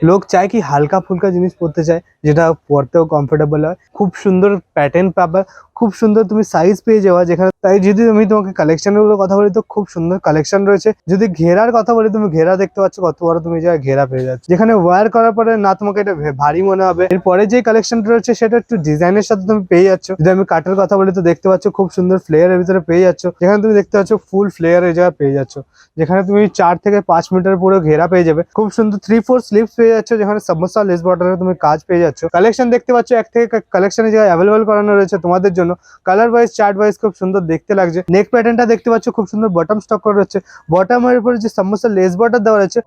লোক চায় কি হালকা ফুলকা জিনিস পরতে চায়, যেটা পরতেও কমফোর্টেবল হয়, খুব সুন্দর প্যাটার্ন পাবা, খুব সুন্দর তুমি সাইজ পেয়ে যাওয়া যেখানে। তাই যদি আমি তোমাকে কালেকশনের কথা বলি তো খুব সুন্দর কালেকশন রয়েছে। যদি ঘেরার কথা বলি, তুমি ঘেরা দেখতে পাচ্ছ কত বড়, তুমি যা ঘেরা পেয়ে যাচ্ছ, যেখানে ওয়্যার করার পরে না তোমাকে এটা ভারী মনে হবে। এরপরে যে কালেকশনটা রয়েছে সেটা একটু ডিজাইনের সাথে তুমি পেয়ে যাচ্ছ। যদি আমি কাটের কথা বলি তো দেখতে পাচ্ছ খুব সুন্দর ফ্লেয়ারের ভিতরে পেয়ে যাচ্ছ, যেখানে তুমি দেখতে পাচ্ছ ফুল ফ্লেয়ার এই জায়গায় পেয়ে যাচ্ছ, যেখানে তুমি 4 থেকে 5 মিটার পুরো ঘেরা পেয়ে যাবে। খুব সুন্দর 3/4 স্লিভস পেয়ে যাচ্ছ, যেখানে সমস্যা লেস বর্ডারে তুমি কাজ পেয়ে যাচ্ছ। কালেকশন দেখতে পাচ্ছ এক থেকে কালেকশনের জায়গায় অ্যাভেলেবল করানো রয়েছে তোমাদের জন্য। কালার ওয়াইজ চার্ট ওয়াইজ খুব সুন্দর দেখতে লাগছে। নেক প্যাটার্নটা দেখতে পাচ্ছ খুব সুন্দর বটম স্টক করা রয়েছে। বটমের উপরে যে সমস্যা লেস বর্ডার দেওয়া রয়েছে,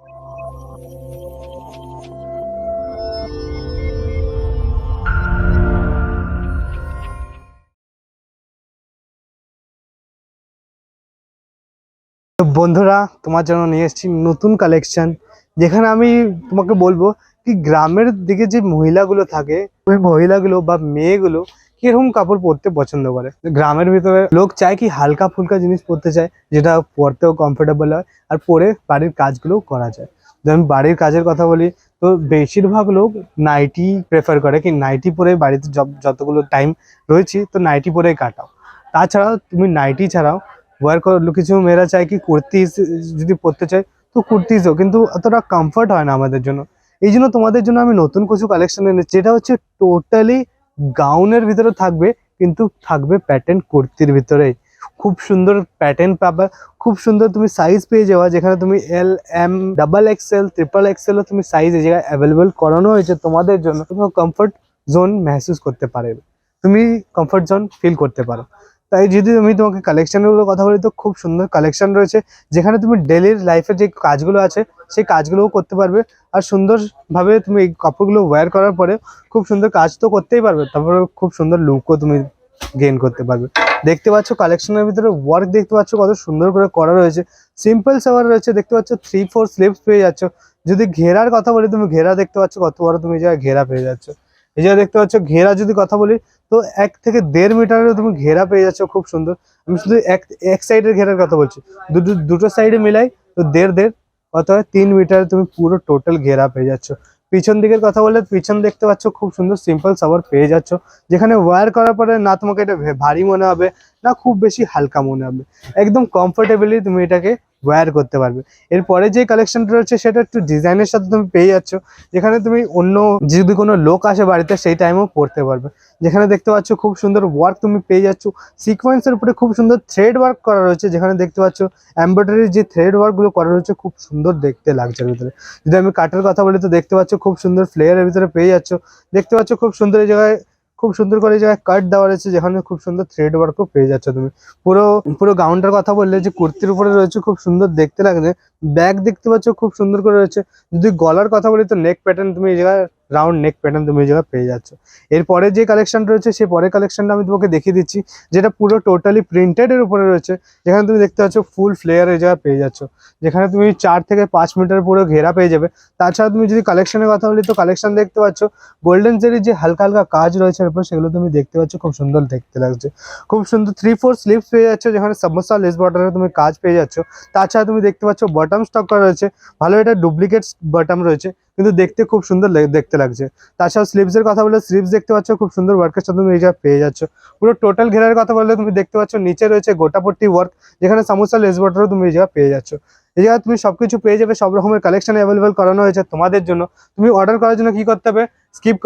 তো বন্ধুরা তোমার জন্য নিয়ে এসেছি নতুন কালেকশন, যেখানে আমি তোমাকে বলবো কি গ্রামের দিকে যে মহিলাগুলো থাকে, ওই মহিলাগুলো বা মেয়েগুলো কিরকম কাপড় পরতে পছন্দ করে। গ্রামের ভিতরে লোক চায় কি হালকা ফুলকা জিনিস পরতে চায়, যেটা পরতেও কমফোর্টেবল হয় আর পরে বাড়ির কাজগুলোও করা যায়। যদি আমি বাড়ির কাজের কথা বলি তো বেশিরভাগ লোক নাইটি প্রেফার করে, কি নাইটি পরে বাড়িতে যতগুলো টাইম রয়েছে তো নাইটি পরেই কাটাও। তাছাড়াও তুমি নাইটি ছাড়াও ওয়ার কিছু মেয়েরা চায় কি কুর্তিজ যদি পরতে চায় তো কুর্তিজও, কিন্তু অতটা কমফর্ট হয় না আমাদের জন্য। এই জন্য তোমাদের জন্য আমি নতুন কিছু কালেকশন এনেছি, যেটা হচ্ছে টোটালি গাউনের ভিতরে থাকবে, কিন্তু থাকবে প্যাটার্ন কুর্তির ভিতরে। খুব সুন্দর প্যাটার্ন পাবা, খুব সুন্দর তুমি সাইজ পেয়ে যাওয়া, যেখানে তুমি এল, এম, ডাবল এক্সেল, ট্রিপল এক্সেলও তুমি সাইজ এই জায়গায় অ্যাভেলেবল করানো হয়েছে তোমাদের জন্য। তুমি কমফর্ট জোন মেহসুস করতে পারবে, তুমি কমফর্ট জোন ফিল করতে পারো। তাই যদি আমি তোমাকে কালেকশনগুলো কথা বলি তো খুব সুন্দর কালেকশন রয়েছে, যেখানে তুমি ডেইলি লাইফের যে কাজগুলো আছে সেই কাজগুলোও করতে পারবে। আর সুন্দরভাবে তুমি এই কাপড়গুলো ওয়্যার করার পরে খুব সুন্দর কাজ তো করতেই পারবে, তারপরে খুব সুন্দর লুকও তুমি গেইন করতে পারবে। দেখতে পাচ্ছ কালেকশনের ভিতরে ওয়ার্ক দেখতে পাচ্ছ কত সুন্দর করে করা রয়েছে। সিম্পল সাওয়ার রয়েছে, দেখতে পাচ্ছ 3/4 স্লিভস পেয়ে যাচ্ছ। যদি ঘেরার কথা বলি, তুমি ঘেরা দেখতে পাচ্ছ কত বড়, তুমি যা ঘেরা পেয়ে যাচ্ছ। এই জায়গায় দেখতে পাচ্ছ ঘেরা যদি কথা বলি তো 1 থেকে 1.5 মিটারের তুমি ঘেরা পেয়ে যাচ্ছ খুব সুন্দর। আমি শুধু এক সাইডের ঘেরার কথা বলছি, দুটো সাইডে মিলাই তো 1.5 অথবা 3 মিটার তুমি পুরো টোটাল ঘেরা পেয়ে যাচ্ছ। পিছন দিকের কথা বললে পিছন দেখতে পাচ্ছ খুব সুন্দর সিম্পল সাওয়ার পেয়ে যাচ্ছ, যেখানে ওয়্যার করার পরে না তোমাকে এটা ভারী মনে হবে না খুব বেশি হালকা মনে হবে, একদম কমফোর্টেবলি তুমি এটাকে ওয়্যার করতে পারবে। এরপরে যে কালেকশনটা রয়েছে সেটা একটু ডিজাইনের সাথে তুমি পেয়ে যাচ্ছ, যেখানে তুমি অন্য যদি কোনো লোক আসে বাড়িতে সেই টাইমেও পড়তে পারবে। যেখানে দেখতে পাচ্ছ খুব সুন্দর ওয়ার্ক তুমি পেয়ে যাচ্ছ, সিকোয়েন্সের উপরে খুব সুন্দর থ্রেড ওয়ার্ক করা রয়েছে, যেখানে দেখতে পাচ্ছ এমব্রয়ডারির যে থ্রেড ওয়ার্কগুলো করা রয়েছে খুব সুন্দর দেখতে লাগছে ভিতরে। যদি আমি কাটের কথা বলি তো দেখতে পাচ্ছ খুব সুন্দর ফ্লেয়ারের ভিতরে পেয়ে যাচ্ছ। দেখতে পাচ্ছ খুব সুন্দর এই জায়গায় খুব সুন্দর করে এই জায়গায় কাট দেওয়া রয়েছে, যেখানে খুব সুন্দর থ্রেড ওয়ার্কও পেয়ে যাচ্ছ তুমি। পুরো পুরো গাউনটার কথা বললে যে কুর্তির উপরে রয়েছে খুব সুন্দর দেখতে লাগছে। ব্যাগ দেখতে পাচ্ছ খুব সুন্দর করে রয়েছে। যদি গলার কথা বলি তো নেক প্যাটার্ন তুমি এই জায়গায় রাউন্ড নেক প্যাটার্ন তুমি এই জায়গায় পেয়ে যাচ্ছ। এরপরে যে কালেকশন রয়েছে সেই পরের কালেকশনটা আমি তোমাকে দেখিয়ে দিচ্ছি, যেটা পুরো টোটালি প্রিন্টেড এর উপরে রয়েছে, যেখানে তুমি দেখতে পাচ্ছ ফুল ফ্লেয়ার এই জায়গায় পেয়ে যাচ্ছ, যেখানে তুমি 4 থেকে 5 মিটার পুরো ঘেরা পেয়ে যাবে। তাছাড়া তুমি যদি কালেকশনের কথা বলি তো কালেকশন দেখতে পাচ্ছ গোল্ডেন জেরির যে হালকা হালকা কাজ রয়েছে এর উপর, সেগুলো তুমি দেখতে পাচ্ছ খুব সুন্দর দেখতে লাগছে। খুব সুন্দর 3/4 স্লিভস পেয়ে যাচ্ছে, যেখানে সমস্যা লেস বর্ডারে তুমি কাজ পেয়ে যাচ্ছ। তাছাড়া তুমি দেখতে পাচ্ছ বটম স্টক করা রয়েছে, ভালো এটা ডুপ্লিকেট বটম রয়েছে, কিন্তু দেখতে খুব সুন্দর দেখতে লাগছে। তাছাড়া স্লিভসের কথা বললে স্লিভস দেখতে পাচ্ছ খুব সুন্দর ওয়ার্কের সাথে তুমি এই জায়গায় পেয়ে যাচ্ছ। পুরো টোটাল ঘেরার কথা বললে তুমি দেখতে পাচ্ছ নিচে রয়েছে গোটাপট্টি ওয়ার্ক, যেখানে সমস্যা লেস বর্ডারও তুমি এই জায়গায় পেয়ে যাচ্ছ। এই জায়গায় তুমি সবকিছু পেয়ে যাবে, সব রকমের কালেকশন অ্যাভেলেবল করানো হয়েছে তোমাদের জন্য। তুমি অর্ডার করার জন্য কি করতে হবে, স্কিপ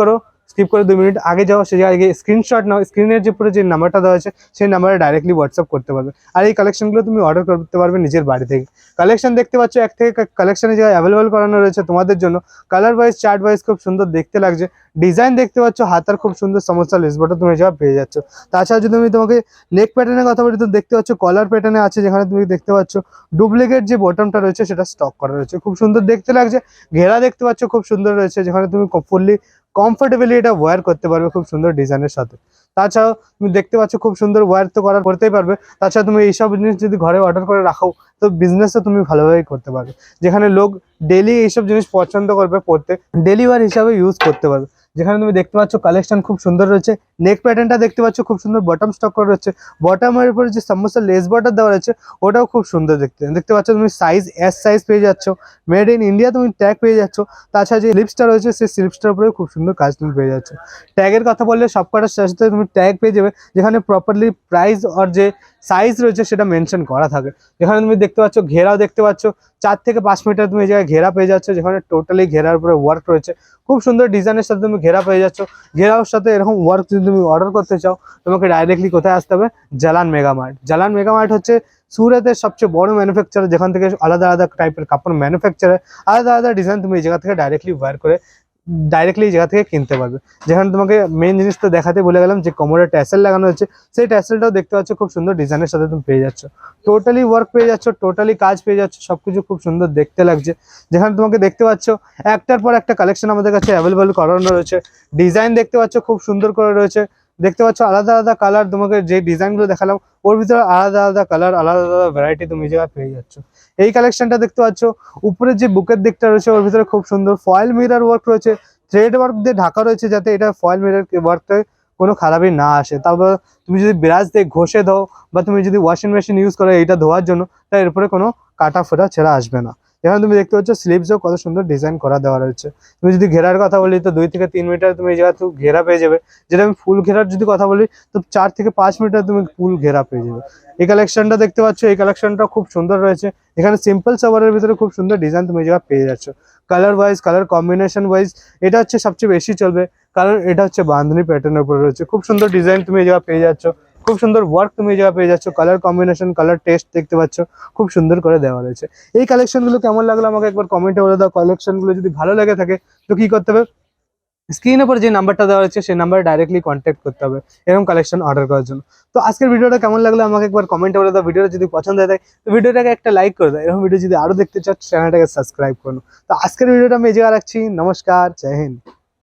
করে 2 মিনিট আগে যাও, সেই জায়গায় স্ক্রিনশট নাও, স্ক্রিনের যে পুরো যে নাম্বারটা দেওয়া আছে সেই নাম্বারে ডাইরেক্টলি হোয়াটসঅ্যাপ করতে পারবে। আর এই কালেকশনগুলো তুমি অর্ডার করতে পারবে নিজের বাড়ি থেকে। কালেকশন দেখতে পাচ্ছ এক থেকে কালেকশনের জায়গায় অ্যাভেলেবল করানো রয়েছে তোমাদের জন্য। কালার ওয়াইজ চার্ট ওয়াইজ খুব সুন্দর দেখতে লাগছে। ডিজাইন দেখতে পাচ্ছ হাতার খুব সুন্দর সমস্যা লেস বটম তুমি যা পেয়ে যাচ্ছ। তাছাড়া যদি আমি তোমাকে নেক প্যাটার্নের কথা বলি তো দেখতে পাচ্ছ কলার প্যাটার্নে আছে, যেখানে তুমি দেখতে পাচ্ছ ডুপ্লিকেট যে বটমটা রয়েছে সেটা স্টক করা রয়েছে, খুব সুন্দর দেখতে লাগছে। ঘেরা দেখতে পাচ্ছ খুব সুন্দর রয়েছে, যেখানে তুমি ফুললি কমফোর্টেবলি এটা ওয়্যার করতে পারবে খুব সুন্দর ডিজাইনের সাথে। তাছাড়াও তুমি দেখতে পাচ্ছ খুব সুন্দর ওয়্যার তো করতেই পারবে। তাছাড়া তুমি এইসব জিনিস যদি ঘরে অর্ডার করে রাখো তো বিজনেসও তুমি ভালোভাবেই করতে পারবে, যেখানে লোক ডেলি এইসব জিনিস পছন্দ করবে পড়তে, ডেলি ওয়্যার হিসাবে ইউজ করতে পারবে। যেখানে তুমি দেখতে পাচ্ছ কালেকশন খুব সুন্দর রয়েছে। নেক প্যাটার্নটা দেখতে পাচ্ছ খুব সুন্দর, বটম স্টক করা রয়েছে। বটমের উপরে যে সমস্ত লেস বর্ডার দেওয়া রয়েছে ওটাও খুব সুন্দর দেখতে দেখতে পাচ্ছ। তুমি সাইজ এস সাইজ পেয়ে যাচ্ছ, মেড ইন ইন্ডিয়া তুমি ট্যাগ পেয়ে যাচ্ছ। তাছাড়া যে স্লিপসটা রয়েছে সেই স্লিপসটার উপরে খুব সুন্দর কাজ তুমি পেয়ে যাচ্ছ। ট্যাগের কথা বললে সব কটার সাথে তুমি ট্যাগ পেয়ে যাবে, যেখানে প্রপারলি প্রাইস আর যে সাইজ রয়েছে সেটা মেনশন করা থাকে। যেখানে তুমি দেখতে পাচ্ছ ঘেরাও দেখতে পাচ্ছ, 4 থেকে 5 মিটার তুমি এই জায়গায় ঘেরা পেয়ে যাচ্ছ, যেখানে টোটালি ঘেরার উপরে ওয়ার্ক রয়েছে। খুব সুন্দর ডিজাইনের সাথে তুমি ঘেরা পেয়ে যাচ্ছ। ঘেরাওর সাথে এরকম ওয়ার্ক যদি তুমি অর্ডার করতে চাও, তোমাকে ডাইরেক্টলি কোথায় আসতে হবে? জালান মেগামার্ট। জালান মেগামার্ট হচ্ছে সুরাতের সবচেয়ে বড় ম্যানুফ্যাকচার, যেখান থেকে আলাদা আলাদা টাইপের কাপড় ম্যানুফ্যাকচার, আলাদা আলাদা ডিজাইন তুমি এই জায়গা থেকে ডাইরেক্টলি ওয়্যার করে ডাইরেক্টলি এই জায়গা থেকে কিনতে পারবে। যেখানে তোমাকে মেন জিনিস তো দেখাতে বলে গেলাম, যে কোমরে ট্যাসেল লাগানো হচ্ছে, সেই ট্যাসেলটাও দেখতে পাচ্ছ খুব সুন্দর ডিজাইনের সাথে তুমি পেয়ে যাচ্ছ। টোটালি ওয়ার্ক পেয়ে যাচ্ছ, টোটালি কাজ পেয়ে যাচ্ছ, সবকিছু খুব সুন্দর দেখতে লাগছে। যেখানে তোমাকে দেখতে পাচ্ছ একটার পর একটা কালেকশন আমাদের কাছে অ্যাভেলেবল করানো রয়েছে। ডিজাইন দেখতে পাচ্ছ খুব সুন্দর করে রয়েছে। দেখতে পাচ্ছ আলাদা আলাদা কালার, তোমাকে যে ডিজাইনগুলো দেখালাম ওর ভিতরে আলাদা আলাদা কালার, আলাদা আলাদা ভ্যারাইটি তুমি এই জায়গায় পেয়ে যাচ্ছ। এই কালেকশনটা দেখতে পাচ্ছ উপরে যে বুকের দিকটা রয়েছে ওর ভিতরে খুব সুন্দর ফয়েল মিরর ওয়ার্ক রয়েছে, থ্রেড ওয়ার্ক দিয়ে ঢাকা রয়েছে, যাতে এটা ফয়েল মিরর ওয়ার্কটা কোনো খারাপই না আসে। তারপর তুমি যদি ব্রাশ দিয়ে ঘষে দাও বা তুমি যদি ওয়াশিং মেশিন ইউজ করো এটা ধোয়ার জন্য, তাই এরপরে কোনো কাটা ফোটা ছেঁড়া আসবে না। এখানে তুমি দেখতে পাচ্ছ স্লিভসও কত সুন্দর ডিজাইন করা দেওয়া রয়েছে। তুমি যদি ঘেরার কথা বলি তো 2 থেকে 3 মিটার তুমি এই জায়গা থেকে ঘেরা পেয়ে যাবে। যেটা আমি ফুল ঘেরার যদি কথা বলি তো 4 থেকে 5 মিটার তুমি ফুল ঘেরা পেয়ে যাবে। এই কালেকশনটা দেখতে পাচ্ছ, এই কালেকশনটা খুব সুন্দর রয়েছে। এখানে সিম্পল সাভারের ভিতরে খুব সুন্দর ডিজাইন তুমি এই জায়গা পেয়ে যাচ্ছ। Colour wise, colour combination wise এটা হচ্ছে সবচেয়ে বেশি চলবে, কারণ এটা হচ্ছে বাঁধনি প্যাটার্নের উপরে রয়েছে। খুব সুন্দর ডিজাইন তুমি এই জায়গা পেয়ে যাচ্ছ, খুব সুন্দর ওয়ার্ক তুমি এই জায়গা পেয়ে যাচ্ছ। কালার কম্বিনেশন, কালার টেস্ট দেখতে পাচ্ছ খুব সুন্দর করে দেওয়া রয়েছে। এই কালেকশনগুলো কেমন লাগলো আমাকে একবার কমেন্টে বলে দাও। কালেকশনগুলো যদি ভালো লেগে থাকে তো কি করতে হবে? স্ক্রিনের উপর যে নাম্বারটা দেওয়া হচ্ছে সেই নাম্বারে ডাইরেক্টলি কন্ট্যাক্ট করতে হবে এরকম কালেকশন অর্ডার করার জন্য। তো আজকের ভিডিওটা কেমন লাগলো আমাকে একবার কমেন্টে বলে দাও। ভিডিওটা যদি পছন্দ হয় থাকে তো ভিডিওটাকে একটা লাইক করে দাও। এরকম ভিডিও যদি আরো দেখতে চাও চ্যানেলটাকে সাবস্ক্রাইব করো। তো আজকের ভিডিওটা আমি এই জায়গায় রাখছি। নমস্কার, জয় হিন্দ।